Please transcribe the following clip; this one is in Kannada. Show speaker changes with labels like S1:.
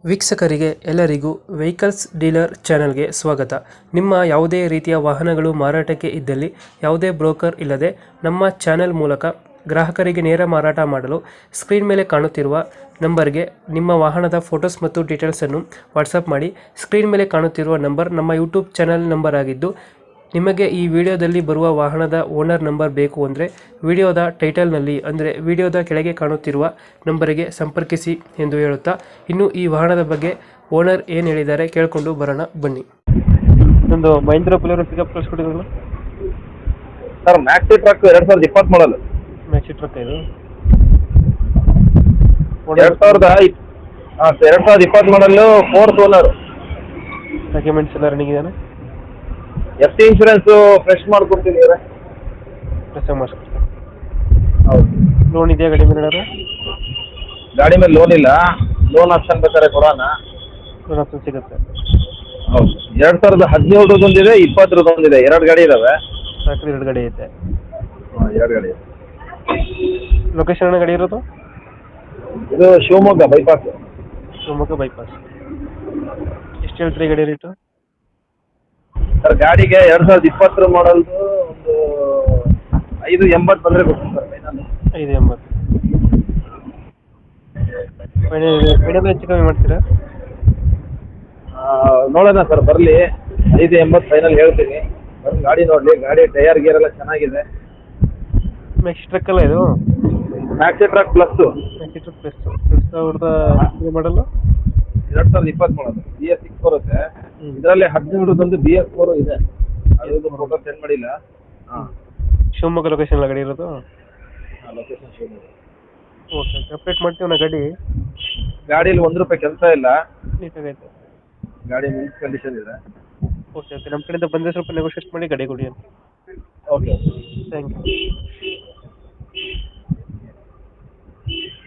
S1: ವೀಕ್ಷಕರಿಗೆ ಎಲ್ಲರಿಗೂ ವೆಹಿಕಲ್ಸ್ ಡೀಲರ್ ಚಾನೆಲ್ಗೆ ಸ್ವಾಗತ. ನಿಮ್ಮ ಯಾವುದೇ ರೀತಿಯ ವಾಹನಗಳು ಮಾರಾಟಕ್ಕೆ ಇದ್ದಲ್ಲಿ ಯಾವುದೇ ಬ್ರೋಕರ್ ಇಲ್ಲದೆ ನಮ್ಮ ಚಾನೆಲ್ ಮೂಲಕ ಗ್ರಾಹಕರಿಗೆ ನೇರ ಮಾರಾಟ ಮಾಡಲು ಸ್ಕ್ರೀನ್ ಮೇಲೆ ಕಾಣುತ್ತಿರುವ ನಂಬರ್ಗೆ ನಿಮ್ಮ ವಾಹನದ ಫೋಟೋಸ್ ಮತ್ತು ಡೀಟೇಲ್ಸನ್ನು ವಾಟ್ಸಪ್ ಮಾಡಿ. ಸ್ಕ್ರೀನ್ ಮೇಲೆ ಕಾಣುತ್ತಿರುವ ನಂಬರ್ ನಮ್ಮ ಯೂಟ್ಯೂಬ್ ಚಾನೆಲ್ ನಂಬರ್ ಆಗಿದ್ದು, ನಿಮಗೆ ಈ ವಿಡಿಯೋದಲ್ಲಿ ಬರುವ ವಾಹನದ ಓನರ್ ನಂಬರ್ ಬೇಕು ಅಂದರೆ ವಿಡಿಯೋದ ಟೈಟಲ್ನಲ್ಲಿ ಅಂದರೆ ವಿಡಿಯೋದ ಕೆಳಗೆ ಕಾಣುತ್ತಿರುವ ನಂಬರಿಗೆ ಸಂಪರ್ಕಿಸಿ ಎಂದು ಹೇಳುತ್ತಾ, ಇನ್ನು ಈ ವಾಹನದ ಬಗ್ಗೆ ಓನರ್ ಏನು ಹೇಳಿದ್ದಾರೆ ಕೇಳಿಕೊಂಡು ಬರೋಣ ಬನ್ನಿ. ಒಂದು ಮಹೀಂದ್ರ ಬೊಲೆರೋ ಪಿಕಪ್ ಕಳಿಸ್ಕೊಟ್ಟಿದ್ರಲ್ಲ
S2: sir, maxi truck 2020 model.
S1: Maxi truck ಇದು
S2: 2020 ಮಾಡಲ್, 4th ಓನರ್.
S1: ಡಾಕ್ಯುಮೆಂಟ್ಸ್ ಎಲ್ಲ ರನ್ನಿಂಗ್ ಇದೆಯಾ?
S2: ಎಫ್ಸಿ ಇನ್ಶೂರೆನ್ಸ್ ಫ್ರೆಶ್ ಮಾಡ್ಕೊಡ್ತೀನಿ.
S1: ಕೆಲಸ ಮಾಡಿಸ್ಕೊಡ್ತೀನಿ.
S2: ಹೌದು.
S1: ಲೋನ್ ಇದೆಯಾ ಗಾಡಿ ಮೇಲೆ?
S2: ಗಾಡಿ ಮೇಲೆ ಲೋನ್ ಇಲ್ಲ, ಲೋನ್ ಆಪ್ಷನ್ ಬೇಕಾದ್ರೆ ಕೊಡೋಣ.
S1: ಲೋನ್ ಆಪ್ಷನ್ ಸಿಗುತ್ತೆ.
S2: ಹೌದು. 2017 20 ಎರಡು ಗಾಡಿ ಇದಾವೆ.
S1: ಸಾಕು, ಎರಡು ಗಾಡಿ ಐತೆ.
S2: ಎರಡು ಗಾಡಿ ಇದೆ.
S1: ಲೊಕೇಶನ್ ಗಾಡಿ ಇರೋದು?
S2: ಇದು ಶಿವಮೊಗ್ಗ ಬೈಪಾಸ್.
S1: ಶಿವಮೊಗ್ಗ ಬೈಪಾಸ್. ಎಷ್ಟು ಹೇಳ್ತೀರಿ ಗಾಡಿ ರೇಟು?
S2: ಸರ್, ಗಾಡಿಗೆ 2020 ಮಾಡಲ್ದು ಒಂದು 580 ಬಂದರೆ ಕೊಡ್ತೀನಿ ಸರ್. ಫೈನಲ್
S1: 580. ಫೈನಲ್ ಹೆಚ್ಚು ಕಮ್ಮಿ ಮಾಡ್ತೀರಾ?
S2: ನೋಡೋಣ ಸರ್, ಬರಲಿ. 580 ಫೈನಲ್ ಹೇಳ್ತೀನಿ. ಬಂದು ಗಾಡಿ ನೋಡಲಿ. ಗಾಡಿ ಟೈರ್ ಗೀರ್ ಎಲ್ಲ ಚೆನ್ನಾಗಿದೆ.
S1: ಮ್ಯಾಕ್ಸಿ ಟ್ರಕ್ ಅಲ್ಲ ಇದು?
S2: Maxi truck plus.
S1: Maxi truck plus 2000 ಮಾಡಲ್ಲ.
S2: 2020 ಮಾಡೋದು. BS6 ಬರುತ್ತೆ. ಇದರಲ್ಲಿ 17 BS4 ಇದೆ. ಅದು ಫೋಟೋ ಸೆಂಡ್ ಮಾಡಿಲ್ಲ.
S1: ಶಿವಮೊಗ್ಗ ಲೊಕೇಶನ್ ಗಾಡಿ ಇರೋದು?
S2: ಲೊಕೇಶನ್ ಶಿವಮೊಗ್ಗ.
S1: ಓಕೆ, ಅಪ್ಡೇಟ್ ಮಾಡ್ತೀವಿ ನಾ ಗಾಡಿ.
S2: ಗಾಡೀಲಿ ₹1 ಕೆಲಸ ಇಲ್ಲ.
S1: ನೀಟಾಗೈತೆ
S2: ಗಾಡಿ ಮಿಲ್ಕ್ ಕಂಡೀಷನ್ ಇದೆ.
S1: ಓಕೆ ಓಕೆ, ನಮ್ಮ ಕಡೆಯಿಂದ ಬಂದರೆ ಸ್ವಲ್ಪ ನೆಗೋಷಿಯೇಟ್ ಮಾಡಿ ಗಾಡಿ ಕೊಡಿ ಅಂತ.
S2: Okay,
S1: thank you.